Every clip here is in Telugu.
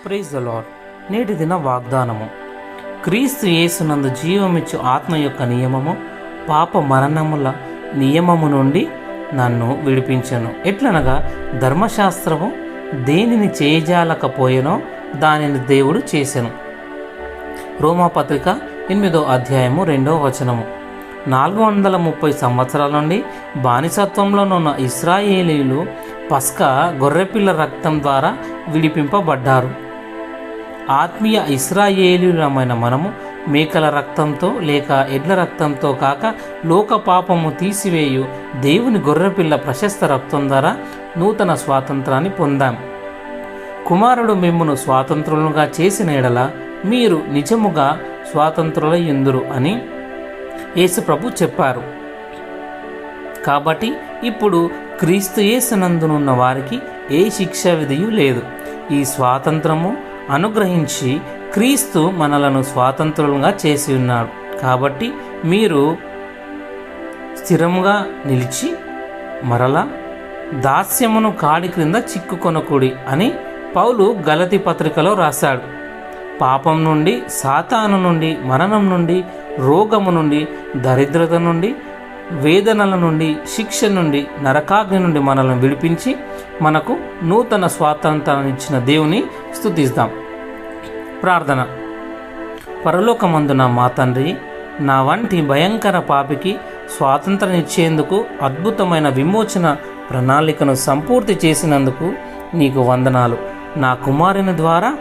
Praise the lord. నేటి దిన వాగ్దానము. క్రీస్తు యేసునందు జీవమిచ్చు ఆత్మ యొక్క నియమము పాప మరణముల నియమము నుండి నన్ను విడిపించెను. ఎట్లనగా ధర్మశాస్త్రము దేనిని చేయజాలకపోయెనో దానిని దేవుడు చేసెను. రోమాపత్రిక 8వ అధ్యాయము 2వ వచనము. 430 సంవత్సరాల నుండి బానిసత్వంలోనున్న ఇశ్రాయేలీలు పస్కా గొర్రెపిల్ల రక్తం ద్వారా విడిపింపబడ్డారు. ఆత్మీయ ఇశ్రాయేలీయులమైన మనము మేకల రక్తంతో లేక ఎడ్ల రక్తంతో కాక లోక పాపము తీసివేయు దేవుని గొర్రెపిల్ల ప్రశస్త రక్తం ద్వారా నూతన స్వాతంత్రాన్ని పొందాం. కుమారుడు మిమ్మును స్వాతంత్రులుగా చేసిన ఎడల మీరు నిజముగా స్వాతంత్రులయ్యుందురు అని యేసుప్రభు చెప్పారు. కాబట్టి ఇప్పుడు క్రీస్తు యేసునందునున్న వారికి ఏ శిక్షా విధియు లేదు. ఈ స్వాతంత్రము అనుగ్రహించి క్రీస్తు మనలను స్వాతంత్రులుగా చేసి ఉన్నాడు. కాబట్టి మీరు స్థిరముగా నిలిచి మరలా దాస్యమును కాడి క్రింద చిక్కుకొనకూడి అని పౌలు గలతీ పత్రికలో రాశాడు. పాపం నుండి, సాతాను నుండి, మరణం నుండి, రోగము నుండి, దరిద్రత నుండి, వేదనల నుండి, శిక్ష నుండి, నరకాగ్ని నుండి మనల్ని విడిపించి మనకు నూతన స్వాతంత్రాన్ని ఇచ్చిన దేవుని స్తుతిస్తాం. ప్రార్థన. పరలోకమందున మా తండ్రి, నా వంటి భయంకర పాపికి స్వాతంత్రం ఇచ్చేందుకు అద్భుతమైన విమోచన ప్రణాళికను సంపూర్తి చేసినందుకు నీకు వందనాలు. నా కుమారుని ద్వారా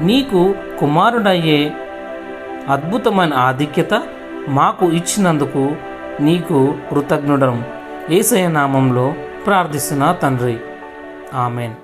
నీకు కుమారుడయ్యే అద్భుతమైన ఆధిక్యత మాకు ఇచ్చినందుకు నీకు కృతజ్ఞుడను. యేసయ్య నామంలో ప్రార్థిస్తున్నా తండ్రి. ఆమెన్.